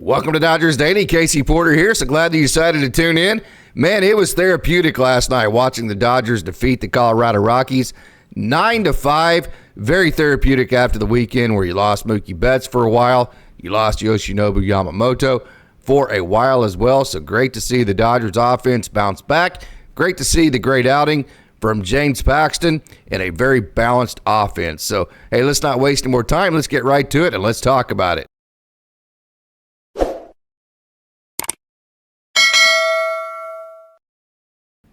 Welcome to Dodgers Daily. Casey Porter here. So glad that you decided to tune in. Man, it was therapeutic last night watching the Dodgers defeat the Colorado Rockies 9-5. Very therapeutic after the weekend where you lost MookieBetts for a while. You lost YoshinobuYamamoto for a while as well. So great to see the Dodgers offense bounce back. Great to see the great outing from James Paxton and a very balanced offense. So, hey, let's not waste any more time. Let's get right to it and let's talk about it.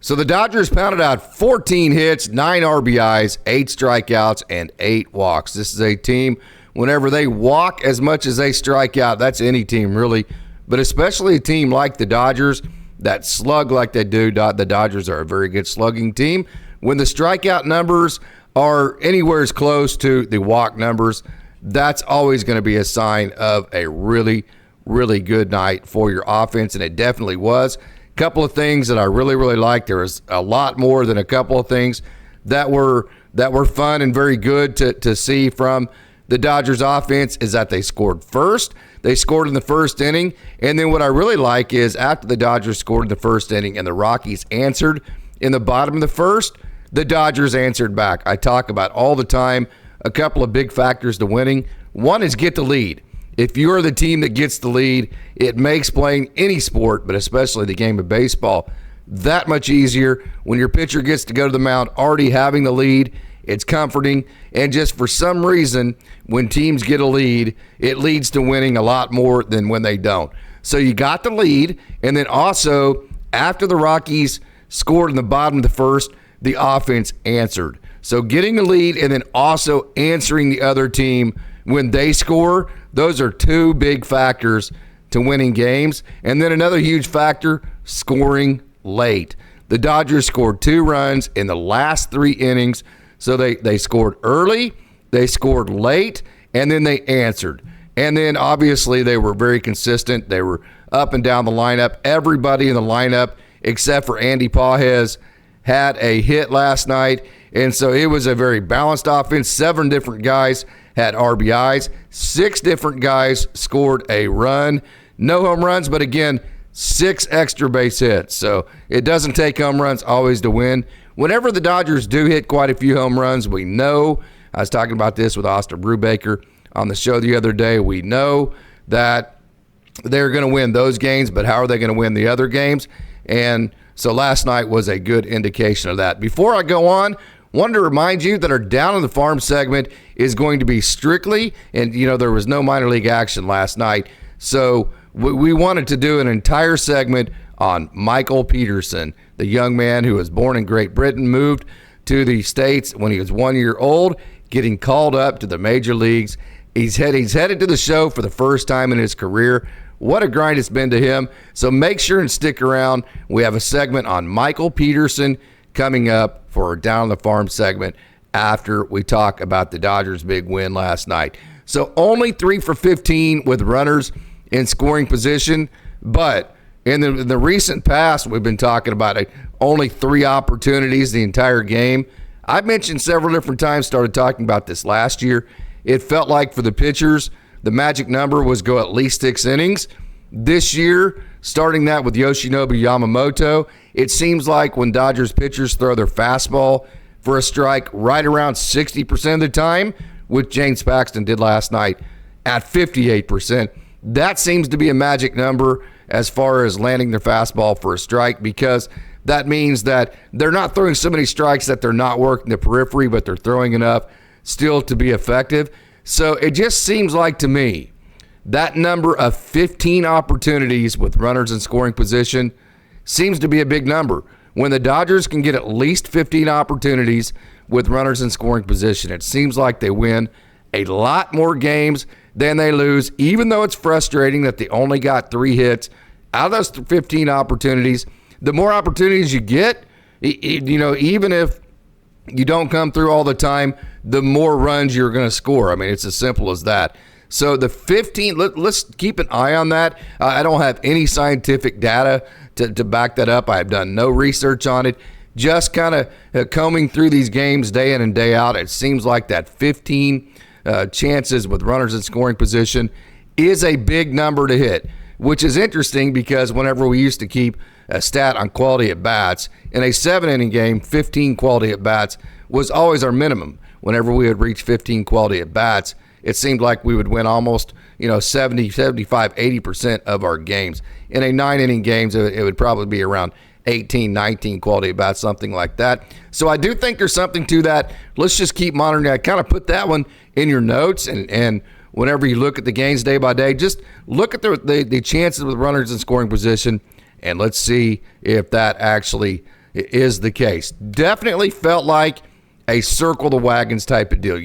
So the Dodgers pounded out 14 hits, 9 RBIs, 8 strikeouts, and 8 walks. This is a team, whenever they walk as much as they strike out, that's any team really, but especially a team like the Dodgers that slug like they do. The Dodgers are a very good slugging team. When the strikeout numbers are anywhere as close to the walk numbers, that's always going to be a sign of a really, really good night for your offense, and it definitely was. Couple of things that I really liked. There was a lot more than a couple of things that were fun and very good to see from the Dodgers offense is that they scored first. They scored in the first inning, and then what I really like is after the Dodgers scored in the first inning and the Rockies answered in the bottom of the first, the Dodgers answered back. I talk about all the time a couple of big factors to winning. One is get the lead. If you're the team that gets the lead, it makes playing any sport, but especially the game of baseball, that much easier. When your pitcher gets to go to the mound already having the lead, it's comforting. And just for some reason, when teams get a lead, it leads to winning a lot more than when they don't. So you got the lead, and then also after the Rockies scored in the bottom of the first, the offense answered. So getting the lead and then also answering the other team when they score, those are two big factors to winning games. And then another huge factor, scoring late. The Dodgers scored 2 runs in the last 3 innings. So they scored early, they scored late, and then they answered. And then obviously they were very consistent. They were up and down the lineup. Everybody in the lineup except for Andy Pages had a hit last night. And so it was a very balanced offense. 7 different guys had RBIs. 6 different guys scored a run. No home runs, but again, 6 extra base hits. So it doesn't take home runs always to win. Whenever the Dodgers do hit quite a few home runs, we know, I was talking about this with Austin Brubaker on the show the other day, we know that they're going to win those games, but how are they going to win the other games? And so last night was a good indication of that. Before I go on, wanted to remind you that our Down on the Farm segment is going to be strictly, and there was no minor league action last night, so we wanted to do an entire segment on Michael Peterson, the young man who was born in Great Britain, moved to the States when he was 1 year old, getting called up to the major leagues. He's headed to the show for the first time in his career. What a grind it's been to him. So make sure and stick around. We have a segment on Michael Peterson coming up for our Down on the Farm segment after we talk about the Dodgers' big win last night. So only 3 for 15 with runners in scoring position, but in the recent past, we've been talking about it, only 3 opportunities the entire game. I've mentioned several different times, started talking about this last year. It felt like for the pitchers, the magic number was go at least 6 innings. This year, starting that with YoshinobuYamamoto, it seems like when Dodgers pitchers throw their fastball for a strike right around 60% of the time, which James Paxton did last night at 58%. That seems to be a magic number as far as landing their fastball for a strike, because that means that they're not throwing so many strikes that they're not working the periphery, but they're throwing enough still to be effective. So it just seems like to me that number of 15 opportunities with runners in scoring position seems to be a big number. When the Dodgers can get at least 15 opportunities with runners in scoring position, it seems like they win a lot more games than they lose, even though it's frustrating that they only got 3 hits out of those 15 opportunities. The more opportunities you get, even if you don't come through all the time, the more runs you're going to score. I mean, it's as simple as that. So the 15, let's keep an eye on that. I don't have any scientific data to back that up. I've done no research on it. Just kind of combing through these games day in and day out, it seems like that 15 chances with runners in scoring position is a big number to hit. which is interesting because whenever we used to keep a stat on quality at bats, in a 7-inning game, 15 quality at bats was always our minimum. Whenever we would reach 15 quality at bats, it seemed like we would win almost 70, 75, 80% of our games. In a 9-inning games, it would probably be around 18, 19 quality at bats, something like that. So I do think there's something to that. Let's just keep monitoring that. Kind of put that one in your notes, and whenever you look at the games day by day, just look at the chances with runners in scoring position, and let's see if that actually is the case. Definitely felt like a circle the wagons type of deal.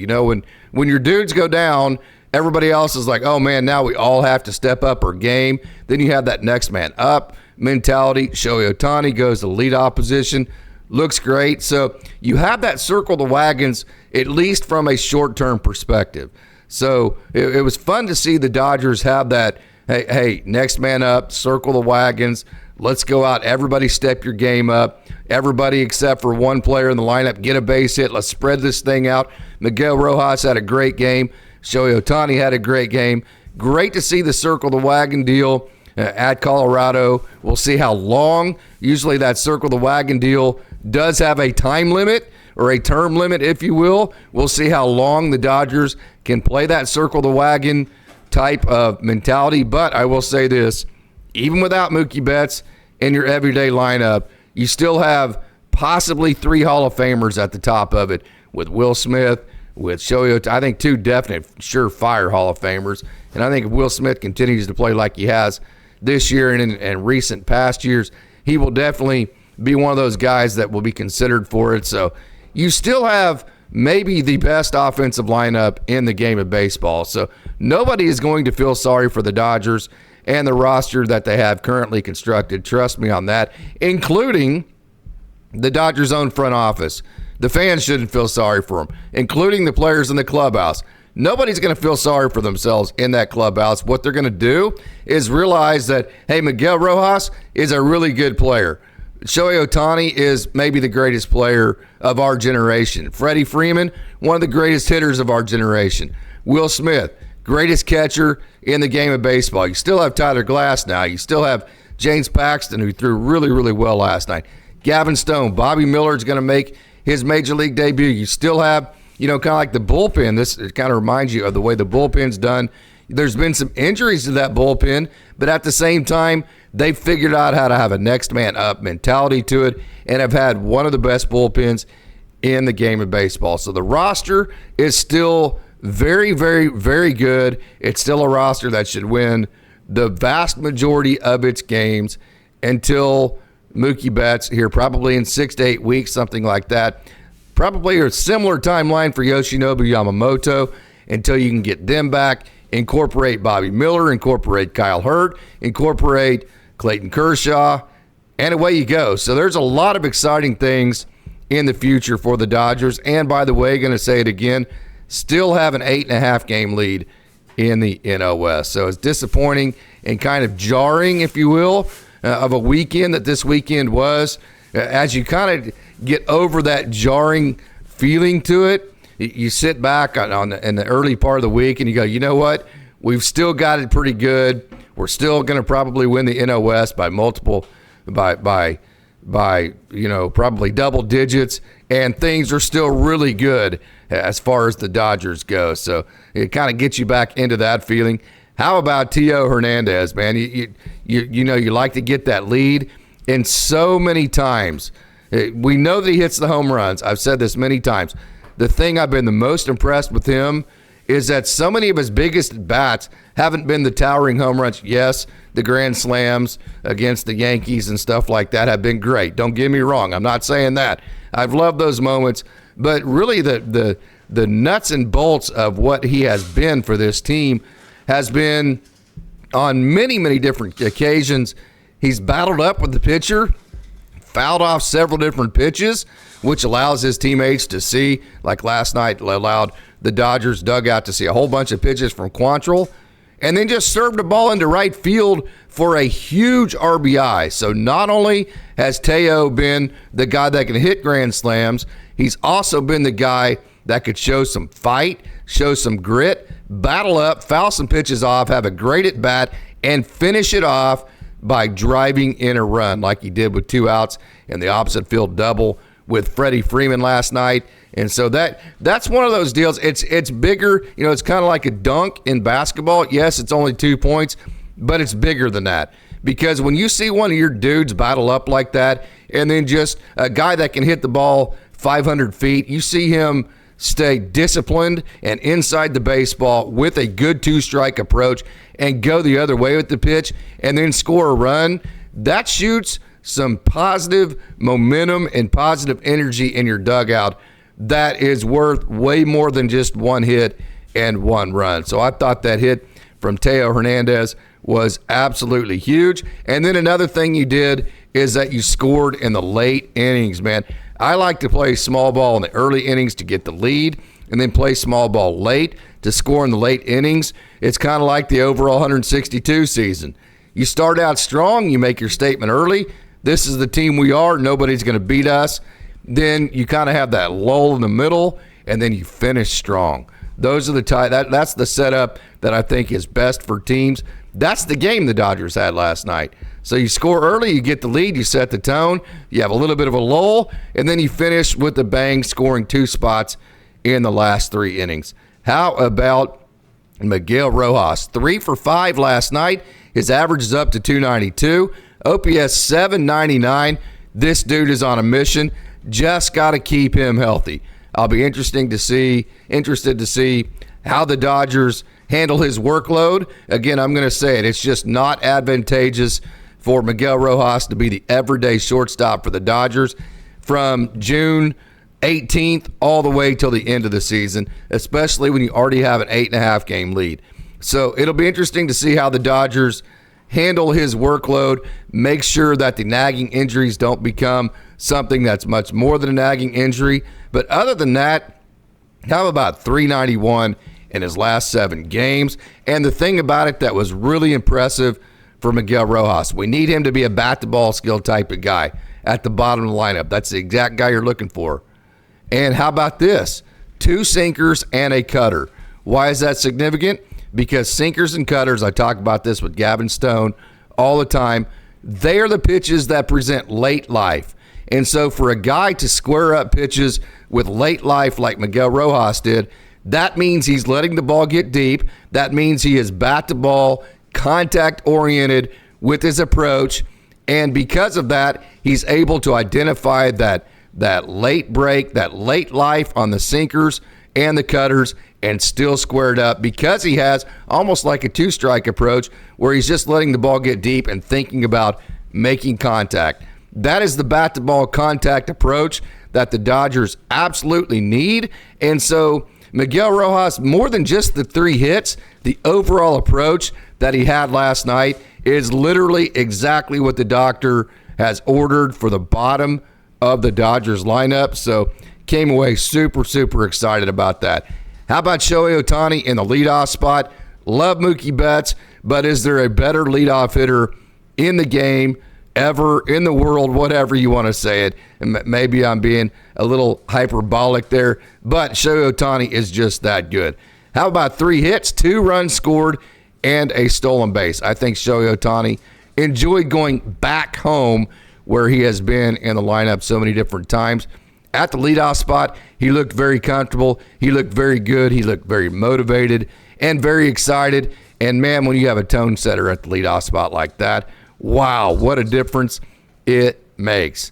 When your dudes go down, everybody else is like, oh man, now we all have to step up our game. Then you have that next man up mentality. ShoheiOhtani goes to leadoff position, looks great. So you have that circle the wagons, at least from a short-term perspective. So it was fun to see the Dodgers have that, hey, next man up, circle the wagons, let's go out, everybody step your game up. Everybody except for one player in the lineup get a base hit. Let's spread this thing out. Miguel Rojas had a great game. ShoheiOhtani had a great game. Great to see the circle the wagon deal at Colorado. We'll see how long. Usually that circle the wagon deal does have a time limit or a term limit, if you will. We'll see how long the Dodgers can play that circle the wagon type of mentality. But I will say this, even without MookieBetts in your everyday lineup, you still have possibly 3 Hall of Famers at the top of it with Will Smith, with ShoheiOhtani. I think 2 definite surefire Hall of Famers. And I think if Will Smith continues to play like he has this year and in recent past years, he will definitely be one of those guys that will be considered for it. So you still have maybe the best offensive lineup in the game of baseball. So nobody is going to feel sorry for the Dodgers and the roster that they have currently constructed. Trust me on that, including the Dodgers' own front office. The fans shouldn't feel sorry for them, including the players in the clubhouse. Nobody's going to feel sorry for themselves in that clubhouse. What they're going to do is realize that, hey, Miguel Rojas is a really good player. ShoheiOhtani is maybe the greatest player of our generation. Freddie Freeman, one of the greatest hitters of our generation. Will Smith, greatest catcher in the game of baseball. You still have Tyler Glass now. You still have James Paxton, who threw really, really well last night. Gavin Stone, Bobby Miller is going to make his major league debut. You still have, kind of like the bullpen. This kind of reminds you of the way the bullpen's done. There's been some injuries to that bullpen, but at the same time, they've figured out how to have a next man up mentality to it and have had one of the best bullpens in the game of baseball. So the roster is still very, very, very good. It's still a roster that should win the vast majority of its games until MookieBetts here, probably in 6 to 8 weeks, something like that. Probably a similar timeline for YoshinobuYamamoto until you can get them back. Incorporate Bobby Miller, incorporate Kyle Hurt, incorporate Clayton Kershaw, and away you go. So there's a lot of exciting things in the future for the Dodgers. And by the way, going to say it again, still have an 8.5 game lead in the NL West. So it's disappointing and kind of jarring, if you will, of a weekend that this weekend was. As you kind of get over that jarring feeling to it, you sit back in the early part of the week and you go, you know what? We've still got it pretty good. We're still going to probably win the NL West by probably double digits, and things are still really good as far as the Dodgers go. So it kind of gets you back into that feeling. How about Teo Hernandez, man? You like to get that lead, and so many times we know that he hits the home runs. I've said this many times. The thing I've been the most impressed with him is that so many of his biggest bats haven't been the towering home runs. Yes, the grand slams against the Yankees and stuff like that have been great. Don't get me wrong. I'm not saying that. I've loved those moments. But really the nuts and bolts of what he has been for this team has been on many, many different occasions. He's battled up with the pitcher, fouled off several different pitches, which allows his teammates to see, like last night, allowed the Dodgers dugout to see a whole bunch of pitches from Quantrill, and then just served the ball into right field for a huge RBI. So not only has Teo been the guy that can hit grand slams, he's also been the guy that could show some fight, show some grit, battle up, foul some pitches off, have a great at bat, and finish it off by driving in a run like he did with 2 outs in the opposite field double with Freddie Freeman last night. And so that's one of those deals. It's bigger. It's kind of like a dunk in basketball. Yes, it's only 2 points, but it's bigger than that. Because when you see one of your dudes battle up like that, and then just a guy that can hit the ball 500 feet, you see him stay disciplined and inside the baseball with a good 2-strike approach and go the other way with the pitch and then score a run, that shoots some positive momentum and positive energy in your dugout that is worth way more than just 1 hit and 1 run. So I thought that hit from Teo Hernandez was absolutely huge. And then another thing you did is that you scored in the late innings, man. I like to play small ball in the early innings to get the lead and then play small ball late to score in the late innings. It's kind of like the overall 162 season. You start out strong, you make your statement early. This is the team we are. Nobody's going to beat us. Then you kind of have that lull in the middle, and then you finish strong. Those are the that's the setup that I think is best for teams. That's the game the Dodgers had last night. So you score early, you get the lead, you set the tone, you have a little bit of a lull, and then you finish with a bang, scoring 2 spots in the last 3 innings. How about Miguel Rojas? 3 for 5 last night. His average is up to 292. OPS 799. This dude is on a mission. Just got to keep him healthy. I'll be interested to see how the Dodgers handle his workload. Again, I'm going to say it. It's just not advantageous for Miguel Rojas to be the everyday shortstop for the Dodgers from June 18th all the way till the end of the season, especially when you already have an 8.5 game lead. So it'll be interesting to see how the Dodgers handle his workload, make sure that the nagging injuries don't become something that's much more than a nagging injury. But other than that, how about 391 in his last 7 games? And the thing about it that was really impressive for Miguel Rojas, we need him to be a bat-to-ball skill type of guy at the bottom of the lineup. That's the exact guy you're looking for. And how about this? 2 sinkers and a cutter. Why is that significant? Because sinkers and cutters, I talk about this with Gavin Stone all the time, they are the pitches that present late life. And so for a guy to square up pitches with late life like Miguel Rojas did, that means he's letting the ball get deep. That means he is bat-to-ball, contact-oriented with his approach. And because of that, he's able to identify that late break, that late life on the sinkers and the cutters and still squared up because he has almost like a 2-strike approach where he's just letting the ball get deep and thinking about making contact. That is the bat-to-ball contact approach that the Dodgers absolutely need. And so Miguel Rojas, more than just the 3 hits, the overall approach that he had last night is literally exactly what the doctor has ordered for the bottom of the Dodgers lineup. So came away super, super excited about that. How about ShoheiOhtani in the leadoff spot? Love MookieBetts, but is there a better leadoff hitter in the game ever, in the world, whatever you want to say it? And maybe I'm being a little hyperbolic there, but ShoheiOhtani is just that good. How about 3 hits, 2 runs scored, and a stolen base? I think ShoheiOhtani enjoyed going back home where he has been in the lineup so many different times. At the leadoff spot, he looked very comfortable. He looked very good. He looked very motivated and very excited. And, man, when you have a tone setter at the leadoff spot like that, wow, what a difference it makes.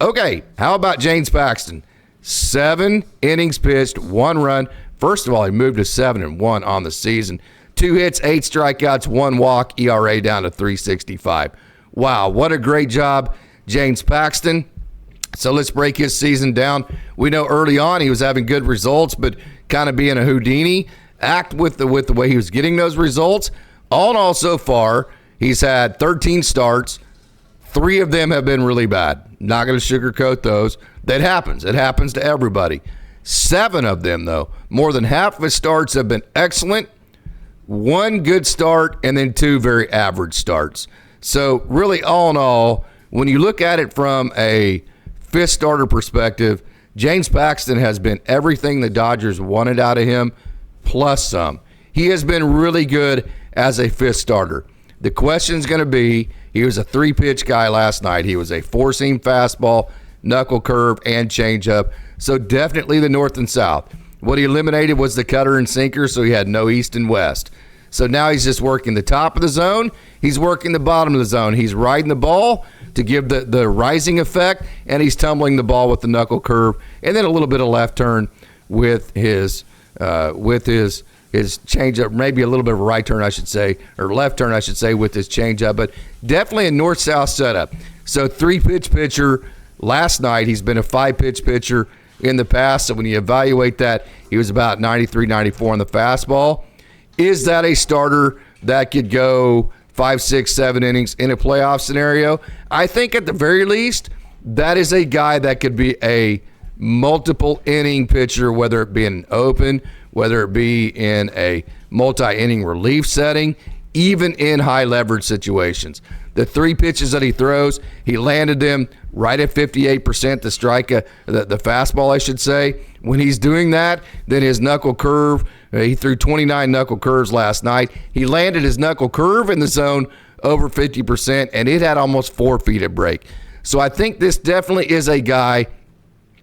Okay, how about James Paxton? 7 innings pitched, 1 run. First of all, he moved to 7-1 on the season. 2 hits, 8 strikeouts, 1 walk, ERA down to 3.65. Wow, what a great job, James Paxton. So let's break his season down. We know early on he was having good results, but kind of being a Houdini act with the way he was getting those results. All in all, so far, he's had 13 starts. 3 of them have been really bad. Not going to sugarcoat those. That happens. It happens to everybody. 7 of them, though, more than half of his starts have been excellent. 1 good start and then 2 very average starts. So really, all in all, when you look at it from a 5th starter perspective, James Paxton has been everything the Dodgers wanted out of him, plus some. He has been really good as a 5th starter. The question's going to be, he was a 3-pitch guy last night. He was a 4-seam fastball, knuckle curve, and changeup. So definitely the north and south. What he eliminated was the cutter and sinker, so he had no east and west. So now he's just working the top of the zone. He's working the bottom of the zone. He's riding the ball to give the rising effect, and he's tumbling the ball with the knuckle curve, and then a little bit of left turn with his changeup, maybe a little bit of a right turn, I should say, or left turn, I should say, with his changeup, but definitely a north-south setup. So 3-pitch pitcher last night. He's been a 5-pitch pitcher in the past, so when you evaluate that, he was about 93, 94 on the fastball. Is that a starter that could go 5, 6, 7 innings in a playoff scenario? I think at the very least, that is a guy that could be a multiple inning pitcher, whether it be in an open, whether it be in a multi-inning relief setting, even in high leverage situations. The 3 pitches that he throws, he landed them right at 58% to strike the fastball, I should say. When he's doing that, then his knuckle curve, he threw 29 knuckle curves last night. He landed his knuckle curve in the zone over 50%, and it had almost 4 feet at break. So I think this definitely is a guy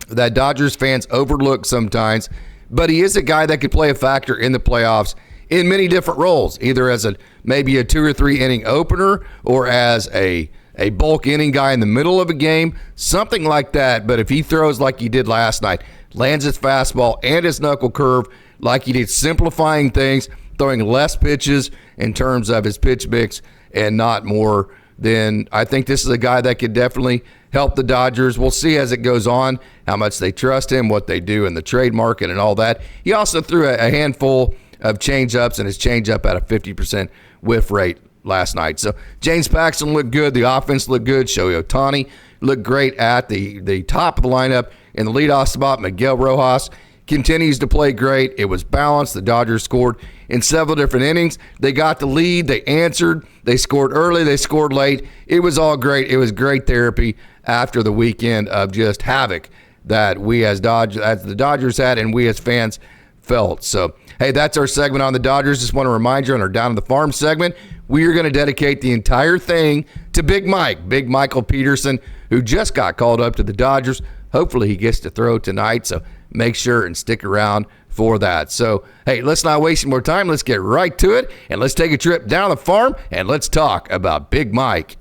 that Dodgers fans overlook sometimes, but he is a guy that could play a factor in the playoffs in many different roles, either as maybe a 2 or 3 inning opener or as a bulk inning guy in the middle of a game, something like that. But if he throws like he did last night, lands his fastball and his knuckle curve like he did, simplifying things, throwing less pitches in terms of his pitch mix and not more, then I think this is a guy that could definitely help the Dodgers. We'll see as it goes on how much they trust him, what they do in the trade market and all that. He also threw a handful of change-ups, and his change-up at a 50% whiff rate last night. So James Paxton looked good. The offense looked good. ShoheiOhtani looked great at the top of the lineup in the leadoff spot. Miguel Rojas continues to play great. It was balanced. The Dodgers scored in several different innings. They got the lead. They answered. They scored early. They scored late. It was all great. It was great therapy after the weekend of just havoc that we as the Dodgers had and we as fans felt. So, hey, that's our segment on the Dodgers. Just want to remind you on our Down to the Farm segment, we are going to dedicate the entire thing to Big Michael Peterson, who just got called up to the Dodgers. Hopefully he gets to throw tonight, so make sure and stick around for that. So, hey, let's not waste more time. Let's get right to it, and let's take a trip down the farm, and let's talk about Big Mike.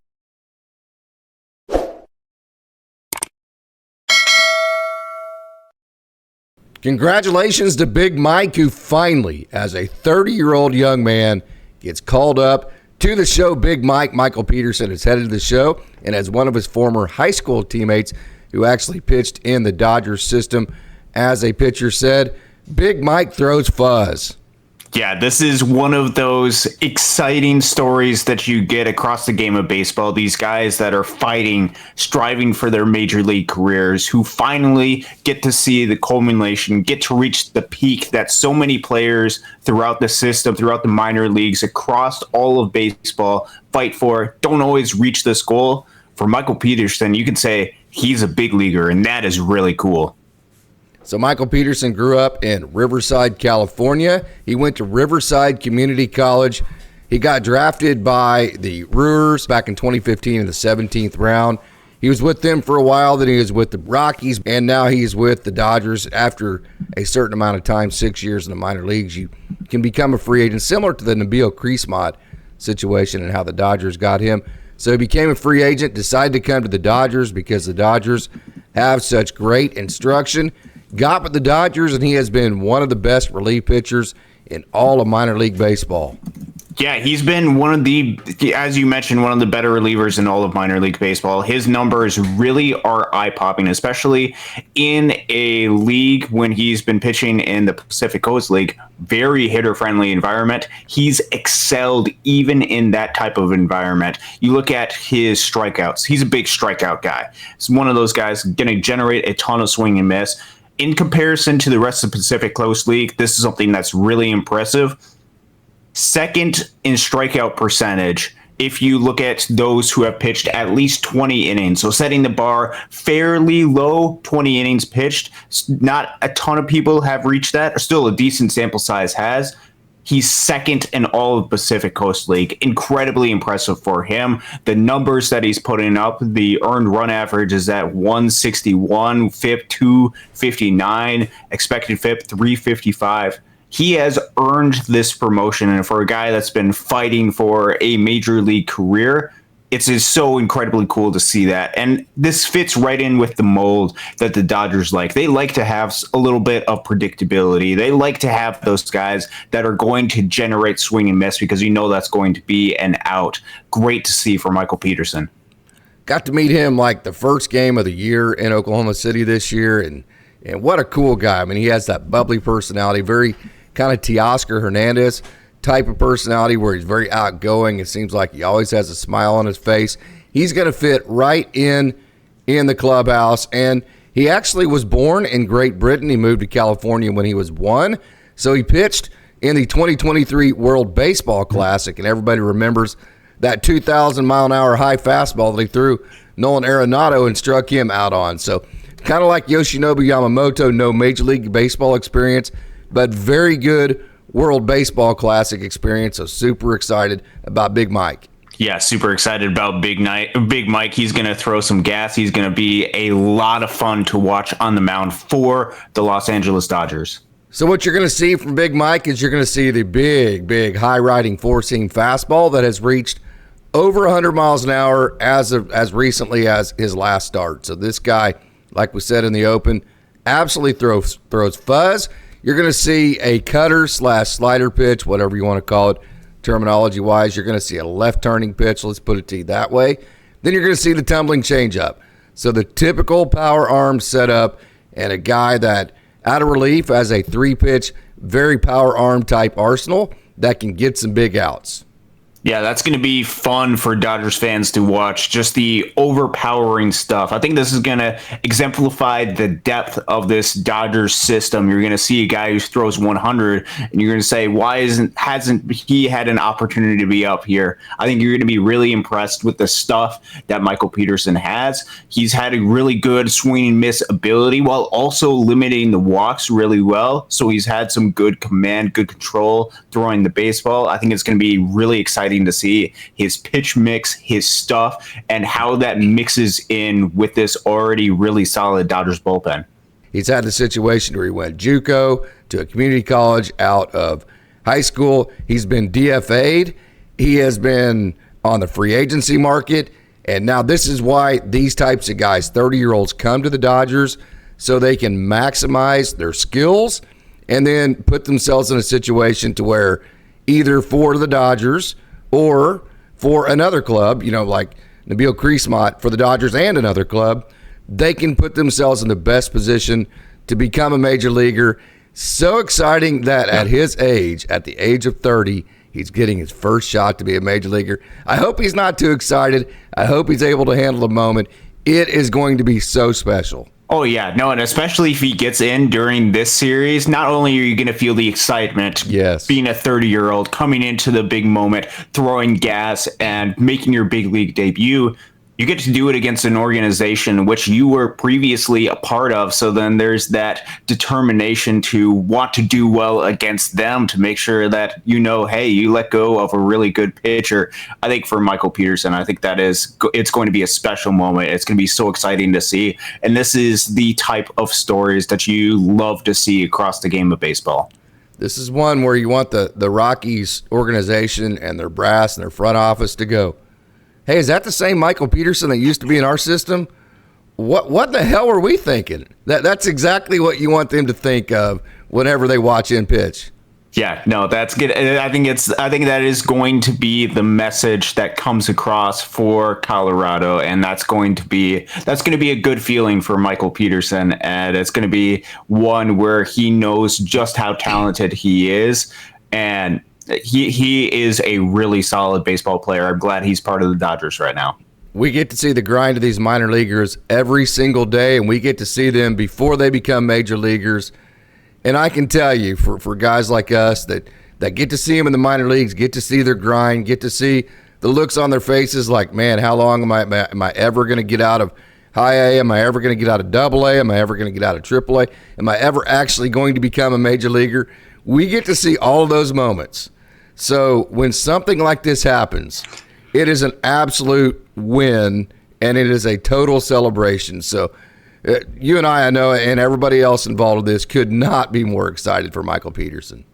Congratulations to Big Mike, who finally, as a 30-year-old young man, gets called up to the show. Big Mike, Michael Peterson, is headed to the show, and as one of his former high school teammates who actually pitched in the Dodgers system as a pitcher said, Big Mike throws fuzz. Yeah, this is one of those exciting stories that you get across the game of baseball. These guys that are fighting, striving for their major league careers, who finally get to see the culmination, get to reach the peak that so many players throughout the system, throughout the minor leagues, across all of baseball fight for, don't always reach this goal. For Michael Peterson, you could say he's a big leaguer, and that is really cool. So Michael Peterson grew up in Riverside, California. He went to Riverside Community College. He got drafted by the Brewers back in 2015 in the 17th round. He was with them for a while, then he was with the Rockies, and now he's with the Dodgers. After a certain amount of time, 6 years in the minor leagues, you can become a free agent, similar to the Nabil Creasmont situation and how the Dodgers got him. So he became a free agent, decided to come to the Dodgers because the Dodgers have such great instruction. Got with the Dodgers, and he has been one of the best relief pitchers in all of minor league baseball. Yeah, he's been one of the, as you mentioned, one of the better relievers in all of minor league baseball. His numbers really are eye-popping, especially in a league when he's been pitching in the Pacific Coast League. Very hitter-friendly environment. He's excelled even in that type of environment. You look at his strikeouts. He's a big strikeout guy. He's one of those guys going to generate a ton of swing and miss. In comparison to the rest of the Pacific Coast League, this is something that's really impressive. Second in strikeout percentage, if you look at those who have pitched at least 20 innings. So setting the bar fairly low, 20 innings pitched. Not a ton of people have reached that, or still a decent sample size has. He's second in all of Pacific Coast League. Incredibly impressive for him. The numbers that he's putting up, the earned run average is at 161, FIP 259, expected FIP 355. He has earned this promotion, and for a guy that's been fighting for a major league career, it's just so incredibly cool to see that. And this fits right in with the mold that the Dodgers like. They like to have a little bit of predictability. They like to have those guys that are going to generate swing and miss because you know that's going to be an out. Great to see for Michael Peterson. Got to meet him like the first game of the year in Oklahoma City this year, and what a cool guy. I mean, he has that bubbly personality, very kind of Teoscar Hernandez type of personality where he's very outgoing. It seems like he always has a smile on his face. He's going to fit right in the clubhouse, and he actually was born in Great Britain. He moved to California when he was 1, so he pitched in the 2023 World Baseball Classic, and everybody remembers that 2,000-mile-an-hour high fastball that he threw Nolan Arenado and struck him out on. So kind of like Yoshinobu Yamamoto, no Major League Baseball experience, but very good World Baseball Classic experience. So super excited about Big Mike. Yeah, super excited about Big Mike. He's going to throw some gas. He's going to be a lot of fun to watch on the mound for the Los Angeles Dodgers. So what you're going to see from Big Mike is you're going to see the big high-riding four-seam fastball that has reached over 100 miles an hour as recently as his last start. So this guy, like we said in the open, absolutely throws fuzz. You're going to see a cutter/slider pitch, whatever you want to call it, terminology-wise. You're going to see a left-turning pitch, let's put it to you that way. Then you're going to see the tumbling changeup. So the typical power arm setup, and a guy that, out of relief, has a 3-pitch, very power arm type arsenal that can get some big outs. Yeah, that's going to be fun for Dodgers fans to watch, just the overpowering stuff. I think this is going to exemplify the depth of this Dodgers system. You're going to see a guy who throws 100, and you're going to say, why hasn't he had an opportunity to be up here? I think you're going to be really impressed with the stuff that Michael Peterson has. He's had a really good swing and miss ability while also limiting the walks really well. So he's had some good command, good control throwing the baseball. I think it's going to be really exciting to see his pitch mix, his stuff, and how that mixes in with this already really solid Dodgers bullpen. He's had the situation where he went JUCO to a community college out of high school. He's been DFA'd. He has been on the free agency market. And now this is why these types of guys, 30-year-olds, come to the Dodgers so they can maximize their skills and then put themselves in a situation to where either for the Dodgers or for another club, like Nabil Creasmont for the Dodgers and another club, they can put themselves in the best position to become a major leaguer. So exciting that at his age, at the age of 30, he's getting his first shot to be a major leaguer. I hope he's not too excited. I hope he's able to handle the moment. It is going to be so special. Oh, yeah. No, and especially if he gets in during this series, not only are you going to feel the excitement, yes, being a 30-year-old, coming into the big moment, throwing gas, and making your big league debut, you get to do it against an organization which you were previously a part of. So then there's that determination to want to do well against them to make sure that, hey, you let go of a really good pitcher. I think for Michael Peterson, I think it's going to be a special moment. It's going to be so exciting to see. And this is the type of stories that you love to see across the game of baseball. This is one where you want the Rockies organization and their brass and their front office to go, hey, is that the same Michael Peterson that used to be in our system? What the hell were we thinking? That's exactly what you want them to think of whenever they watch in pitch. Yeah, no, that's good. I think that is going to be the message that comes across for Colorado, and that's going to be a good feeling for Michael Peterson, and it's going to be one where he knows just how talented he is, and he is a really solid baseball player. I'm glad he's part of the Dodgers right now. We get to see the grind of these minor leaguers every single day, and we get to see them before they become major leaguers. And I can tell you, for guys like us that get to see them in the minor leagues, get to see their grind, get to see the looks on their faces like, man, how long am I ever going to get out of high A? Am I ever going to get out of double A? Am I ever going to get out of triple A? Am I ever actually going to become a major leaguer? We get to see all of those moments. So when something like this happens, it is an absolute win, and it is a total celebration. So you and I know, and everybody else involved in this could not be more excited for Michael Peterson.